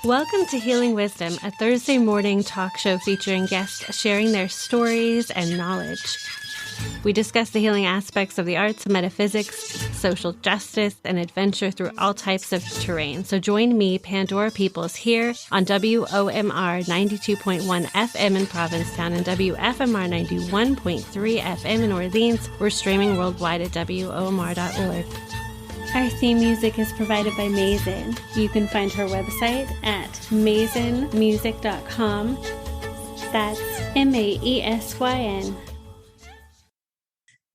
Welcome to Healing Wisdom, a Thursday morning talk show featuring guests sharing their stories and knowledge. We discuss the healing aspects of the arts, metaphysics, social justice, and adventure through all types of terrain. So join me, Pandora Peoples, here on WOMR 92.1 FM in Provincetown and WFMR 91.3 FM in Orleans. We're streaming worldwide at WOMR.org. Our theme music is provided by Mason. You can find her website at masonmusic.com. That's MAESYN.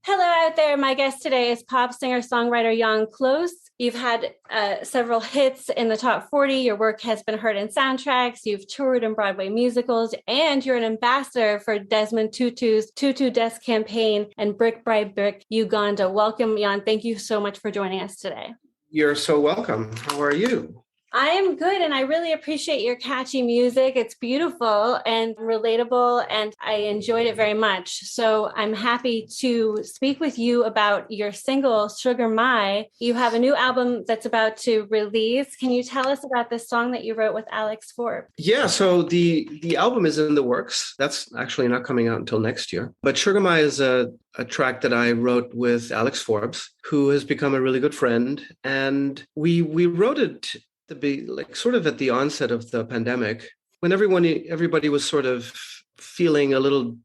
Hello out there. My guest today is pop singer-songwriter Jann Klose. You've had several hits in the top 40. Your work has been heard in soundtracks. You've toured in Broadway musicals, and you're an ambassador for Desmond Tutu's Tutu Death campaign and Brick by Brick Uganda. Welcome, Jann. Thank you so much for joining us today. You're so welcome. How are you? I am good, and I really appreciate your catchy music. It's beautiful and relatable, and I enjoyed it very much. So I'm happy to speak with you about your single, Sugar My. You have a new album that's about to release. Can you tell us about this song that you wrote with Alex Forbes? Yeah, so the album is in the works. That's actually not coming out until next year. But Sugar My is a track that I wrote with Alex Forbes, who has become a really good friend. And we wrote it to be like sort of at the onset of the pandemic, when everybody was sort of feeling a little,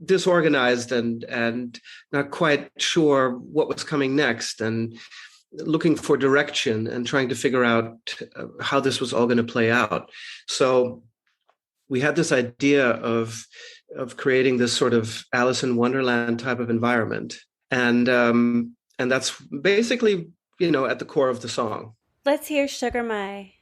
disorganized and not quite sure what was coming next, and looking for direction and trying to figure out how this was all going to play out. So we had this idea of creating this sort of Alice in Wonderland type of environment, and that's basically at the core of the song. Let's hear Sugar My.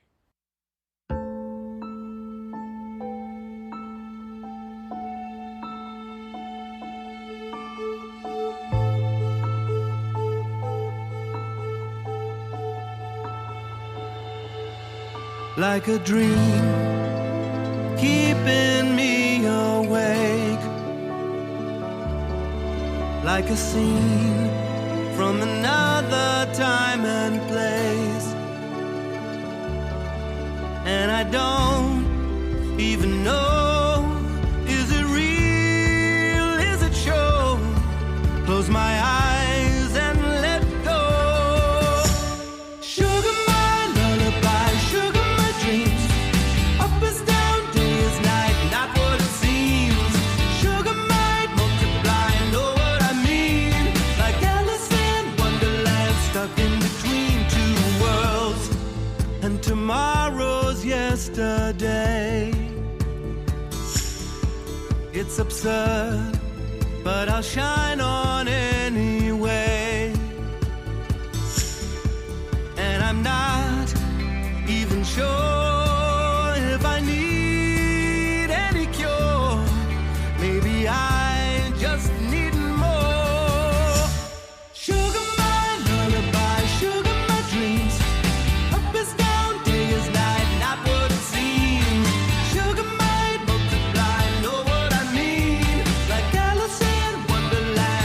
Like a dream, keeping me awake. Like a scene from another time and place. And I don't even know, is it real, is it show? Close my eyes and let go. Sugar my lullaby, sugar my dreams. Up is down, day is night, not what it seems. Sugar might multiply, know what I mean. Like Alice in Wonderland, stuck in between two worlds. And tomorrow's yesterday. It's absurd, but I'll shine on anyway. And I'm not even sure if I need any cure. Maybe I just need more. Sugar my lullaby, sugar my dreams. Up is down, day is night, not what it seems. Sugar might multiply, know what I mean. Like Alice in Wonderland,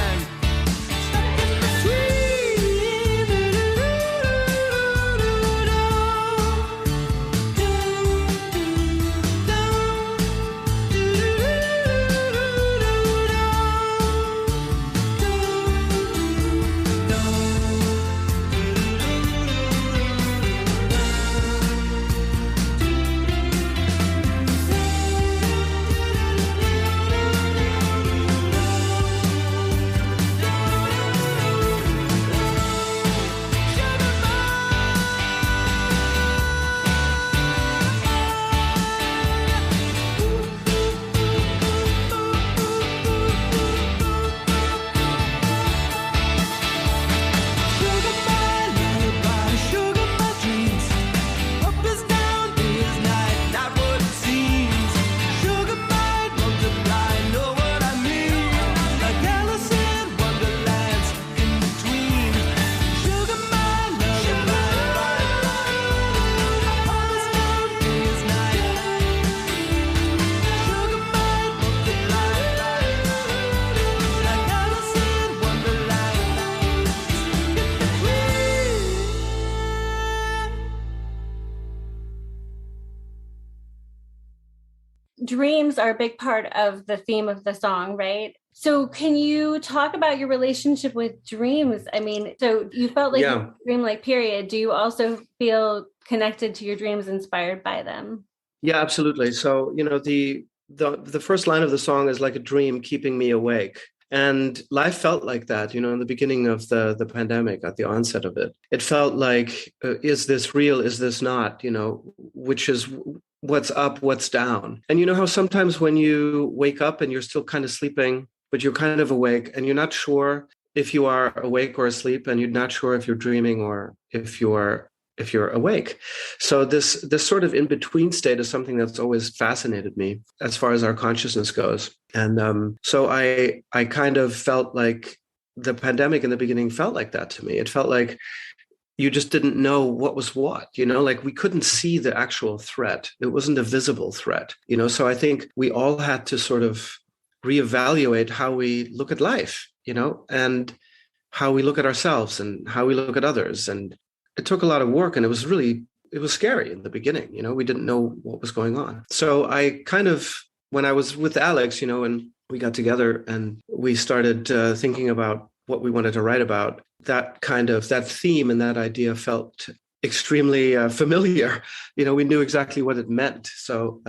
dreams are a big part of the theme of the song, right? So can you talk about your relationship with dreams? I mean, so you felt like a dreamlike period. Do you also feel connected to your dreams, inspired by them? Yeah, absolutely. So, the first line of the song is like a dream keeping me awake. And life felt like that, in the beginning of the pandemic, at the onset of it. It felt like, is this real? Is this not? Which is what's up, what's down. And you know how sometimes when you wake up and you're still kind of sleeping, but you're kind of awake and you're not sure if you are awake or asleep, and you're not sure if you're dreaming or if you're awake. So this sort of in-between state is something that's always fascinated me as far as our consciousness goes. And so I kind of felt like the pandemic in the beginning felt like that to me. It felt like you just didn't know what was what, like we couldn't see the actual threat. It wasn't a visible threat, so I think we all had to sort of reevaluate how we look at life, and how we look at ourselves and how we look at others. And it took a lot of work, and it was scary in the beginning. We didn't know what was going on. So I kind of, when I was with Alex, and we got together and we started thinking about what we wanted to write about, that theme and that idea felt extremely familiar. We knew exactly what it meant. So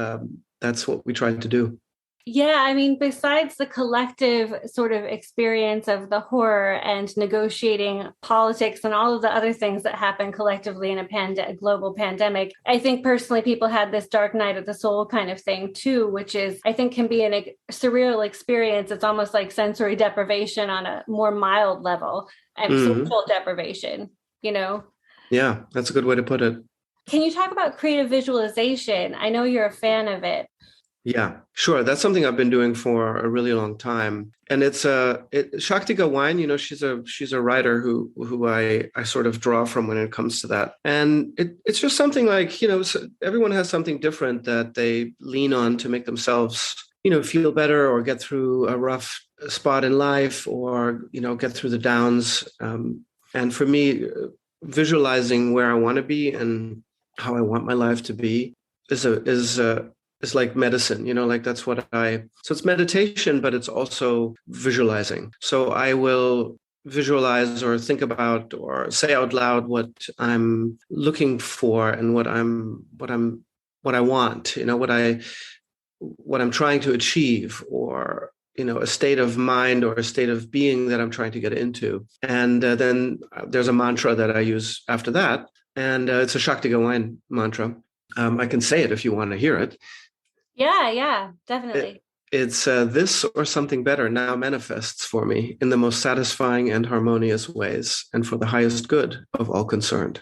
that's what we tried to do. Yeah, I mean, besides the collective sort of experience of the horror and negotiating politics and all of the other things that happen collectively in a global pandemic, I think personally people had this dark night of the soul kind of thing too, which is, I think, can be a surreal experience. It's almost like sensory deprivation on a more mild level and social deprivation, Yeah, that's a good way to put it. Can you talk about creative visualization? I know you're a fan of it. Yeah, sure. That's something I've been doing for a really long time. And it's Shakti Gawain, she's a writer who I sort of draw from when it comes to that. And it's just something like, everyone has something different that they lean on to make themselves, feel better or get through a rough spot in life or, get through the downs. And for me, visualizing where I want to be and how I want my life to be is like medicine, that's what so it's meditation, but it's also visualizing. So I will visualize or think about or say out loud what I'm looking for and what I want, what I'm trying to achieve, or, a state of mind or a state of being that I'm trying to get into. And then there's a mantra that I use after that. And it's a Shakti Gawain mantra. I can say it if you want to hear it. Yeah, definitely. It's this or something better now manifests for me in the most satisfying and harmonious ways and for the highest good of all concerned.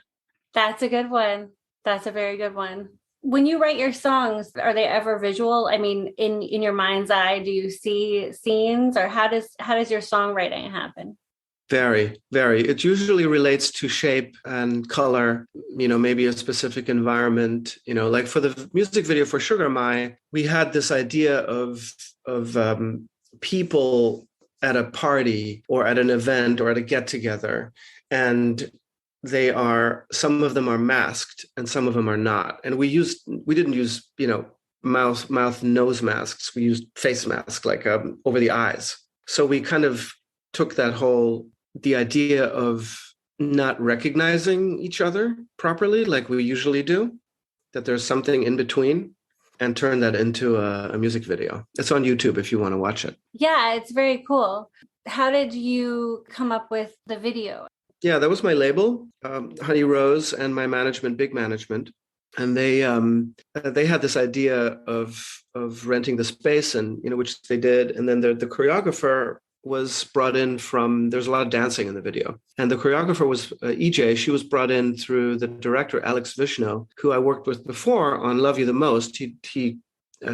That's a good one. That's a very good one. When you write your songs, are they ever visual? I mean, in your mind's eye, do you see scenes, or how does your songwriting happen? Very, very. It usually relates to shape and color, maybe a specific environment, like for the music video for Sugar My, we had this idea of people at a party or at an event or at a get together. And some of them are masked and some of them are not. And we didn't use, mouth, nose masks. We used face masks, like over the eyes. So we kind of took the idea of not recognizing each other properly like we usually do, that there's something in between, and turn that into a music video. It's on YouTube if you want to watch it. Yeah, it's very cool. How did you come up with the video? Yeah, that was my label, Honey Rose, and my management, Big Management. And they had this idea of renting the space, and which they did. And then the choreographer was brought in there's a lot of dancing in the video. And the choreographer was EJ. She was brought in through the director, Alex Vishno, who I worked with before on Love You the Most. He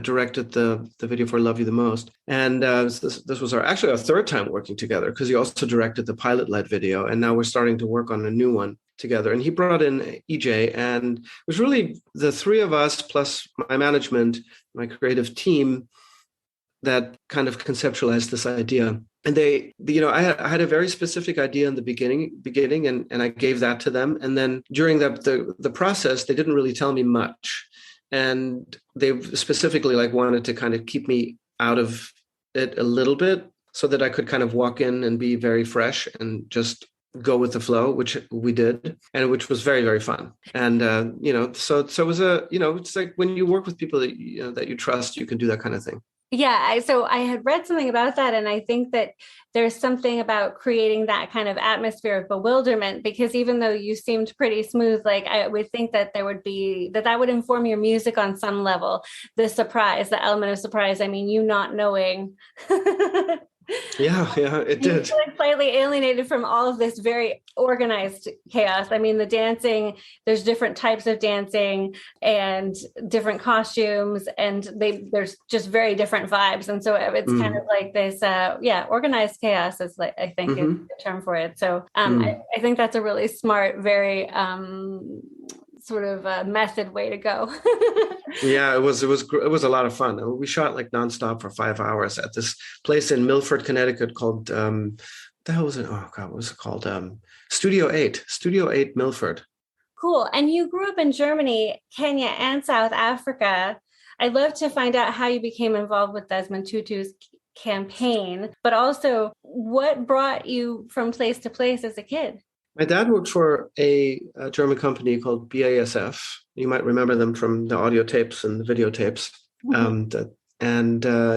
directed the video for Love You the Most. And this was our third time working together, because he also directed the pilot-led video. And now we're starting to work on a new one together. And he brought in EJ, and it was really the three of us plus my management, my creative team, that kind of conceptualized this idea. And I had a very specific idea in the beginning, and I gave that to them. And then during the process, they didn't really tell me much. And they specifically like wanted to kind of keep me out of it a little bit so that I could kind of walk in and be very fresh and just go with the flow, which we did, and which was very, very fun. And, so it was it's like when you work with people that, that you trust, you can do that kind of thing. Yeah. So I had read something about that. And I think that there's something about creating that kind of atmosphere of bewilderment, because even though you seemed pretty smooth, like I would think that there would be, that would inform your music on some level, the surprise, the element of surprise. I mean, you not knowing. Yeah, it did. Like slightly alienated from all of this very organized chaos. I mean, the dancing, there's different types of dancing and different costumes, and there's just very different vibes. And so it's kind of like this, organized chaos is like, I think is the term for it. So I think that's a really smart, very sort of a method way to go. Yeah, it was a lot of fun. We shot like nonstop for 5 hours at this place in Milford, Connecticut called the hell was it? Oh God, what was it called? Studio 8 Milford. Cool. And you grew up in Germany, Kenya, and South Africa. I'd love to find out how you became involved with Desmond Tutu's campaign, but also what brought you from place to place as a kid? My dad worked for a German company called BASF. You might remember them from the audio tapes and the videotapes.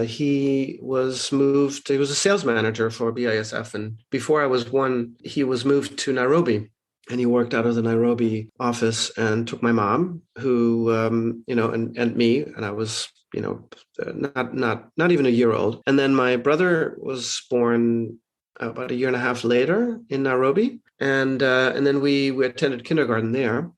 He was moved. He was a sales manager for BASF. And before I was born, he was moved to Nairobi. And he worked out of the Nairobi office and took my mom, who, and me. And I was, not even a year old. And then my brother was born about a year and a half later in Nairobi. And then we attended kindergarten there.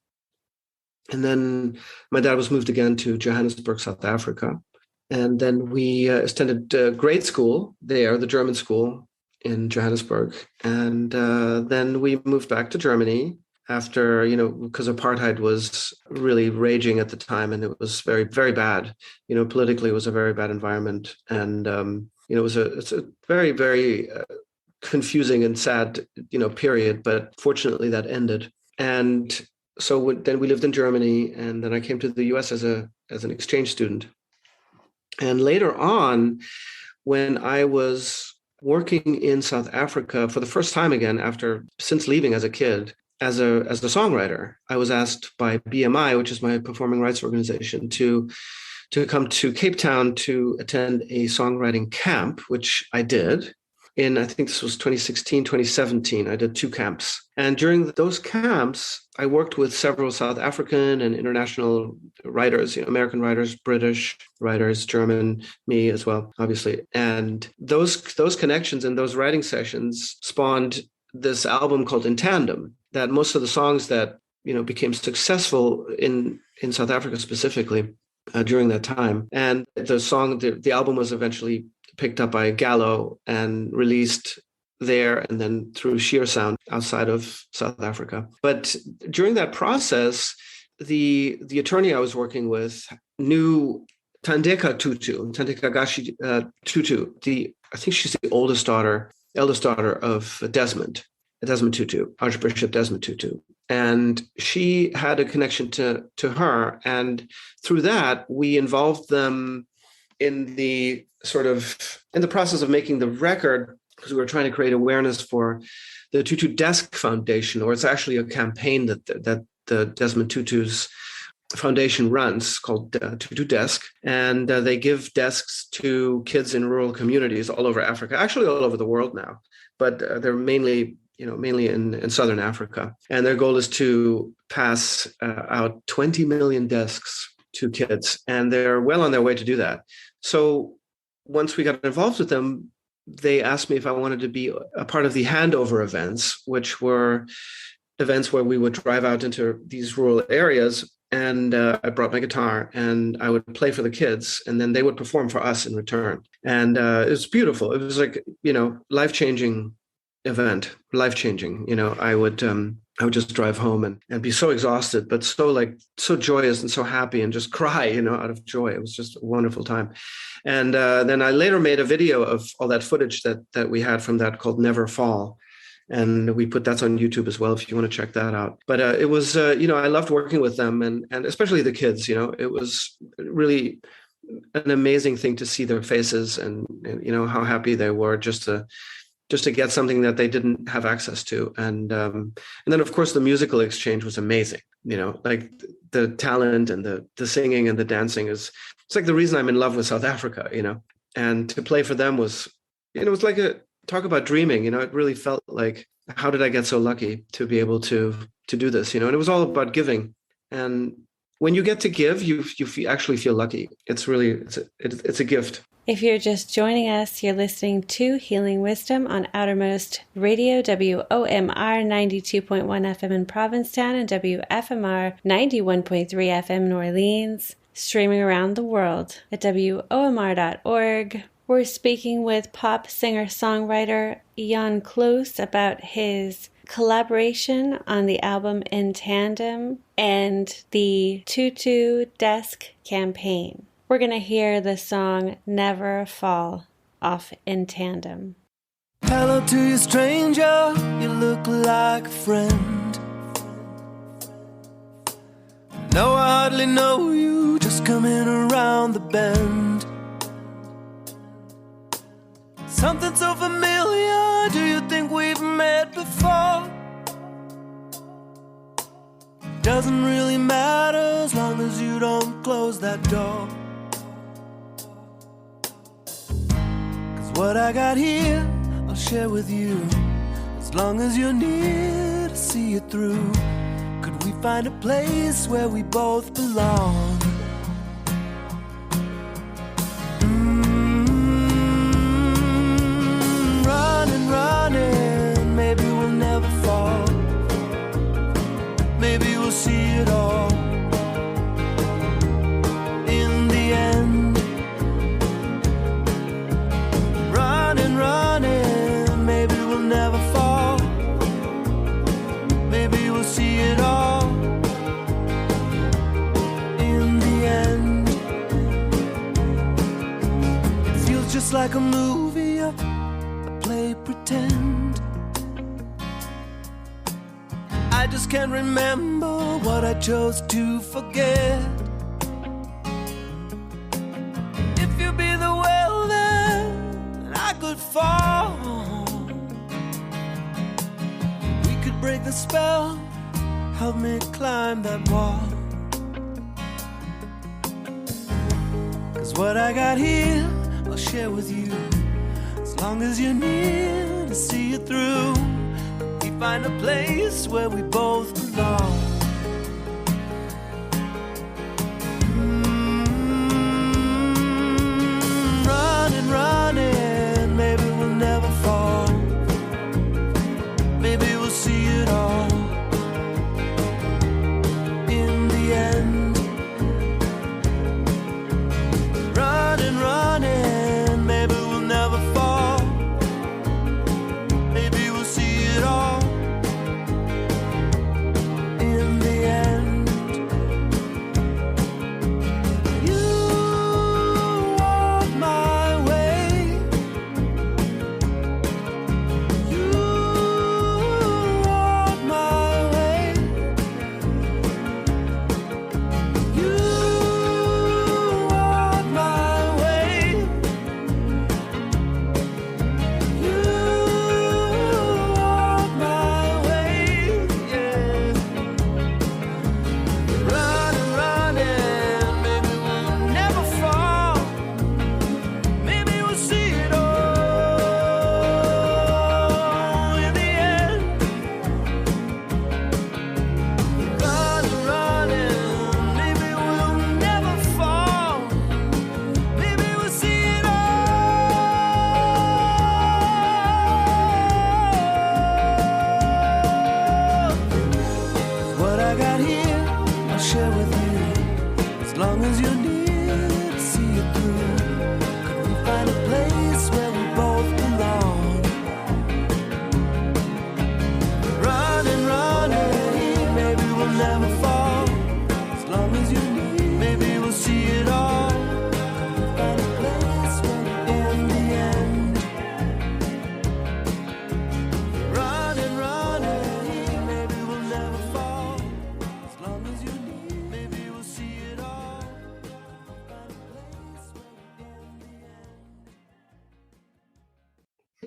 And then my dad was moved again to Johannesburg, South Africa. And then we attended grade school there, the German school in Johannesburg. And then we moved back to Germany after, because apartheid was really raging at the time. And it was very, very bad. Politically, it was a very bad environment. And, it's a very, very confusing and sad, period. But fortunately, that ended. And so then we lived in Germany, and then I came to the U.S. as an exchange student. And later on, when I was working in South Africa for the first time again, since leaving as a kid, as a songwriter, I was asked by BMI, which is my performing rights organization, to come to Cape Town to attend a songwriting camp, which I did. I think this was 2016, 2017, I did 2 camps. And during those camps, I worked with several South African and international writers, American writers, British writers, German, me as well, obviously. And those connections and those writing sessions spawned this album called In Tandem, that most of the songs that, became successful in South Africa specifically during that time. And the album was eventually picked up by Gallo and released there, and then through Sheer Sound outside of South Africa. But during that process, the attorney I was working with knew Thandeka Gashi Tutu. I think she's the eldest daughter of Desmond Tutu, Archbishop Desmond Tutu. And she had a connection to her. And through that, we involved them in the process of making the record, because we were trying to create awareness for the Tutu Desk Foundation, or it's actually a campaign that the Desmond Tutu's foundation runs called Tutu Desk. And they give desks to kids in rural communities all over Africa, actually all over the world now, but they're mainly in Southern Africa. And their goal is to pass out 20 million desks to kids. And they're well on their way to do that. So once we got involved with them, they asked me if I wanted to be a part of the handover events, which were events where we would drive out into these rural areas. And I brought my guitar and I would play for the kids, and then they would perform for us in return. And it was beautiful. It was like, life-changing event, life-changing. I would just drive home and be so exhausted, but so joyous and so happy, and just cry, out of joy. It was just a wonderful time. And then I later made a video of all that footage that we had from that called Never Fall. And we put that's on YouTube as well if you want to check that out. But it was, I loved working with them, and especially the kids. It was really an amazing thing to see their faces, and how happy they were just to get something that they didn't have access to. And then of course the musical exchange was amazing. Like the talent and the singing and the dancing it's like the reason I'm in love with South Africa. And to play for them was, it was like talk about dreaming. It really felt like, how did I get so lucky to be able to do this? And it was all about giving. And when you get to give, you actually feel lucky. It's really, it's a gift. If you're just joining us, you're listening to Healing Wisdom on Outermost Radio, WOMR 92.1 FM in Provincetown and WFMR 91.3 FM New Orleans, streaming around the world at WOMR.org. We're speaking with pop singer-songwriter Jann Klose about his collaboration on the album In Tandem and the Tutu Desk campaign. We're going to hear the song Never Fall off In Tandem. Hello to you, stranger, you look like a friend. No, I hardly know you, just coming around the bend. Something so familiar, do you think we've met before? Doesn't really matter as long as you don't close that door. What I got here, I'll share with you. As long as you're near to see it through. Could we find a place where we both belong? Running, running, maybe we'll never fall. Maybe we'll see it all. In the end, running, maybe we'll never fall. Maybe we'll see it all. In the end, it feels just like a movie, a play pretend. I just can't remember what I chose to forget. If you be the well, then I could fall. We could break the spell, help me climb that wall. 'Cause what I got here, I'll share with you. As long as you're near to see it through, we find a place where we both belong. Running, running, maybe we'll never fall. Maybe we'll see it all. In the end, running, running, maybe we'll never fall. Maybe we'll see it all. In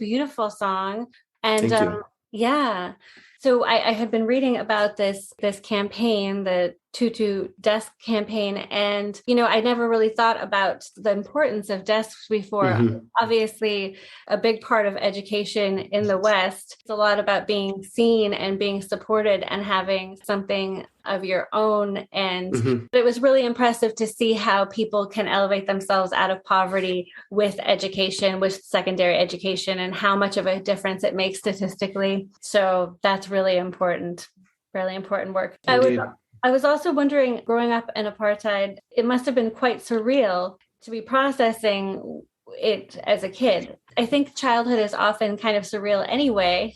beautiful song. And Thank you. yeah. So I had been reading about this campaign, the Tutu Desk campaign. And, I never really thought about the importance of desks before. Mm-hmm. Obviously, a big part of education in the West, it's a lot about being seen and being supported and having something of your own. And it was really impressive to see how people can elevate themselves out of poverty with education, with secondary education, and how much of a difference it makes statistically. So that's really important work. Indeed. I was also wondering, growing up in apartheid, it must have been quite surreal to be processing it as a kid. I think childhood is often kind of surreal anyway.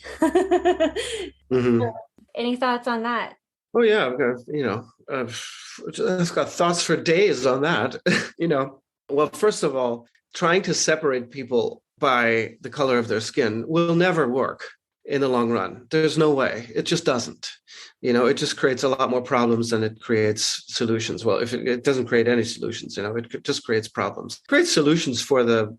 Any thoughts on that? Oh yeah, I've got thoughts for days on that. Well, first of all, trying to separate people by the color of their skin will never work in the long run. There's no way. It just doesn't. It just creates a lot more problems than it creates solutions. Well, if it doesn't create any solutions, it just creates problems. It creates solutions for the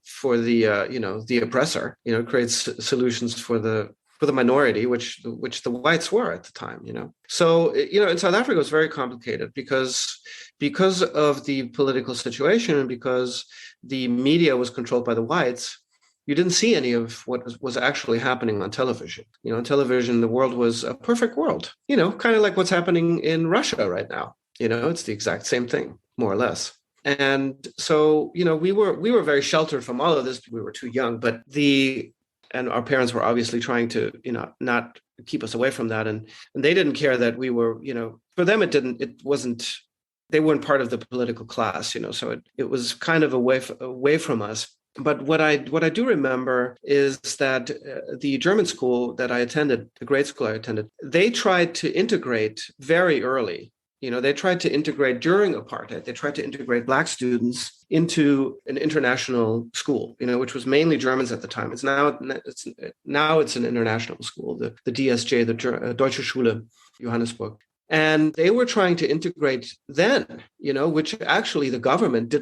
oppressor. It creates solutions for the minority, which the whites were at the time. So in South Africa, it was very complicated because of the political situation and because the media was controlled by the whites. You didn't see any of what was actually happening on television. On television, the world was a perfect world, kind of like what's happening in Russia right now. It's the exact same thing, more or less. And so, we were very sheltered from all of this. We were too young, and our parents were obviously trying to, not keep us away from that. And they didn't care that we were, for them, they weren't part of the political class, so it was kind of away from us. But what I do remember is that the German school that I attended, the grade school I attended, they tried to integrate very early. They tried to integrate during apartheid. They tried to integrate Black students into an international school, which was mainly Germans at the time. It's an international school, the DSJ, the Deutsche Schule Johannesburg. And they were trying to integrate then, which actually the government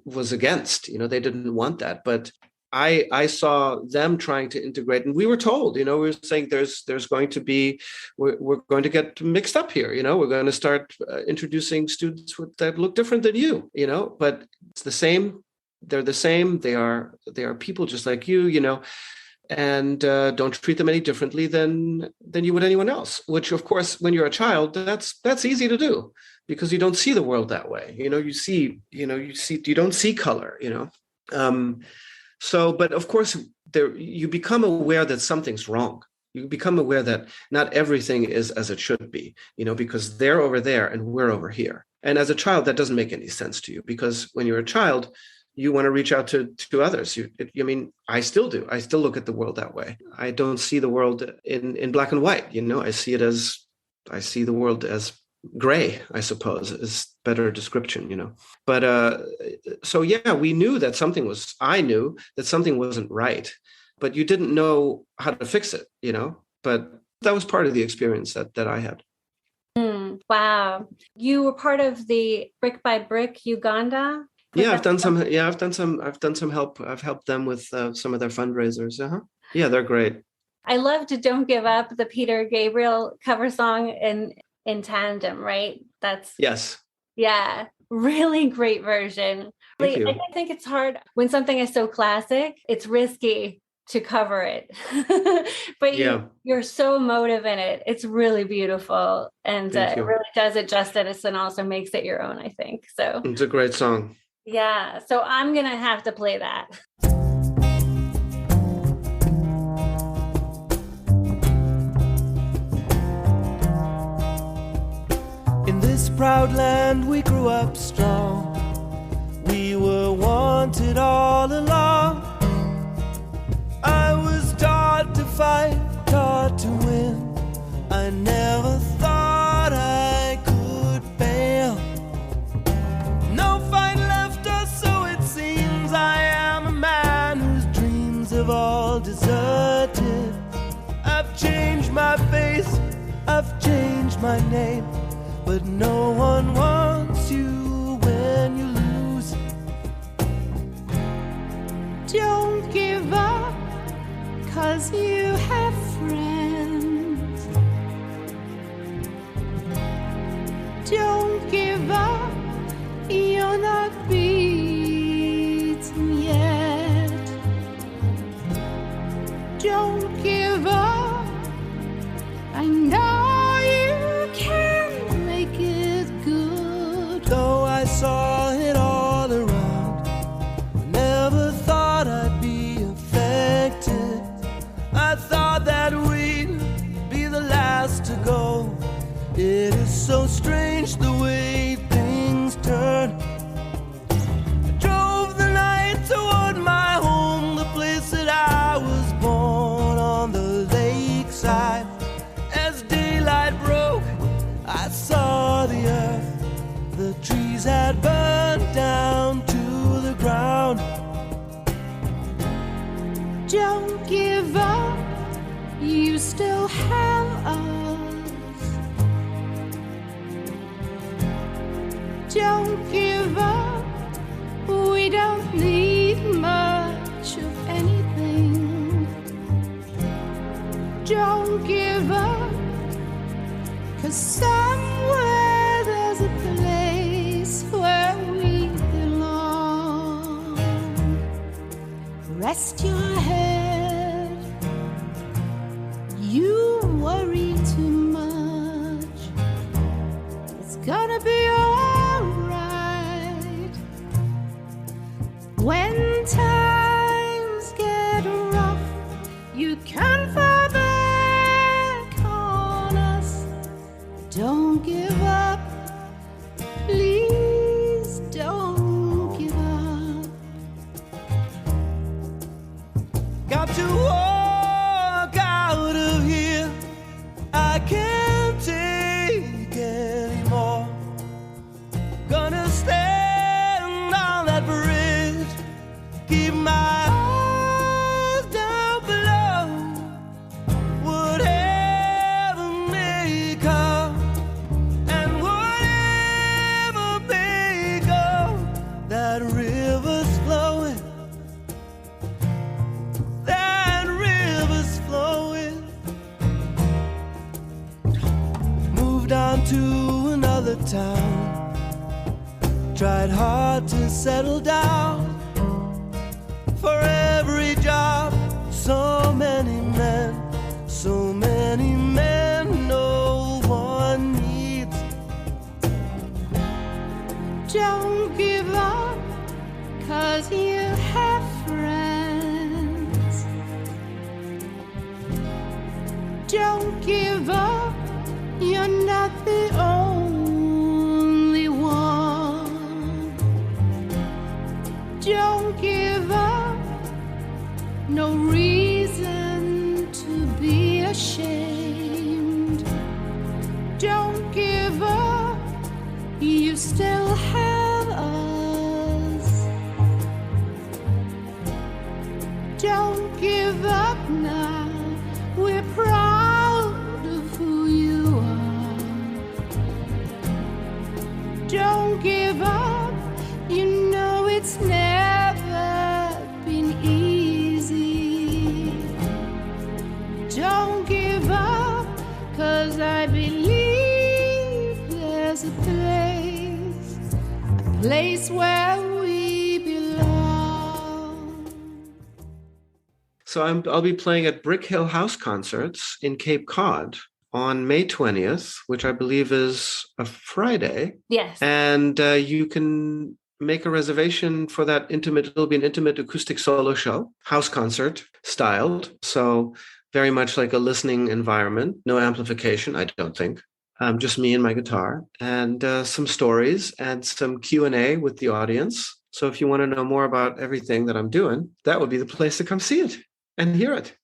was against. They didn't want that. But I saw them trying to integrate, and we were told, we were saying there's going to be, we're going to get mixed up here. We're going to start introducing students that look different than you, but it's the same. They're the same. They are people just like you, and don't treat them any differently than you would anyone else. Which, of course, when you're a child, that's easy to do because you don't see the world that way. You don't see color. So, but of course, you become aware that something's wrong. You become aware that not everything is as it should be, because they're over there and we're over here. And as a child, that doesn't make any sense to you because when you're a child, you want to reach out to others. I still do. I still look at the world that way. I don't see the world in black and white. I see the world as gray, I suppose, is better description, But so yeah, I knew that something wasn't right, but you didn't know how to fix it, But that was part of the experience that I had. Wow. You were part of the Brick by Brick Uganda? Yeah, I've done some help. I've helped them with some of their fundraisers. Yeah, they're great. I loved Don't Give Up, the Peter Gabriel cover song in tandem, right? Yes. Yeah, really great version. I think it's hard when something is so classic, it's risky to cover it. But you're so emotive in it. It's really beautiful. And it really does it justice and also makes it your own, I think. So it's a great song. Yeah. So I'm going to have to play that. In this proud land we grew up strong. We were wanted all along. I was taught to fight, taught to win. I never thought I could fail. No fight left us, so it seems. I am a man whose dreams have all deserted. I've changed my face, I've changed my name, but no one wants you when you lose. Don't give up, 'cause you have friends. Don't give up, you're not beaten yet. Don't give up, I know you can make it good. Though I saw it all around, I never thought I'd be affected. I thought that we'd be the last to go. It is so strange the way things turn. I drove the night toward my home, the place that I was born, on the lakeside. As daylight broke, I saw the earth. The trees had burned down to the ground. Don't give up, you still have us. Don't give up, we don't need much of anything. Don't give up, 'cause somewhere there's a place where we belong. Rest your head, you worry too much. It's gonna be alright. When times get rough, you can fall back on us. Don't give up, please don't give up. Got to walk out of here, I can't take anymore. Gonna stand on that bridge, keep my eyes down below. Whatever may come, and whatever may go, that river's flowing. That river's flowing. Moved on to another town, tried hard to settle down. For every job, so many men no one needs. Don't give up, 'cause you have friends. Don't give up, you're not the only one. Don't give up, no reason to be ashamed. Don't give up, you still have us. Don't give up now, we're proud of who you are. Don't give up, you know it's never been easy. Don't give up, 'cause I believe there's a place where we belong. So I'll be playing at Brick Hill House Concerts in Cape Cod on May 20th, which I believe is a Friday. Yes. And you can make a reservation for that intimate. It'll be an intimate acoustic solo show, house concert styled. So very much like a listening environment, no amplification, I don't think. Just me and my guitar, and some stories and some Q&A with the audience. So if you want to know more about everything that I'm doing, that would be the place to come see it and hear it.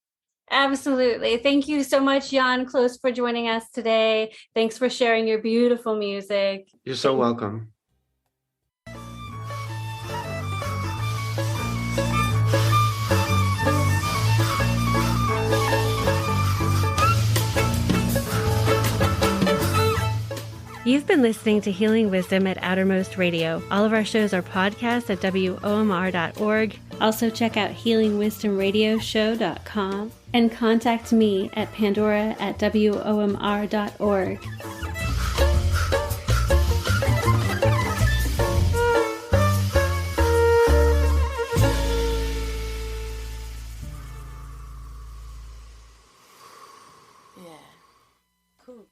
Absolutely. Thank you so much, Jann Klose, for joining us today. Thanks for sharing your beautiful music. You're so welcome. You've been listening to Healing Wisdom at Outermost Radio. All of our shows are podcasts at WOMR.org. Also check out healingwisdomradioshow.com and contact me at pandora@WOMR.org. Yeah. Cool.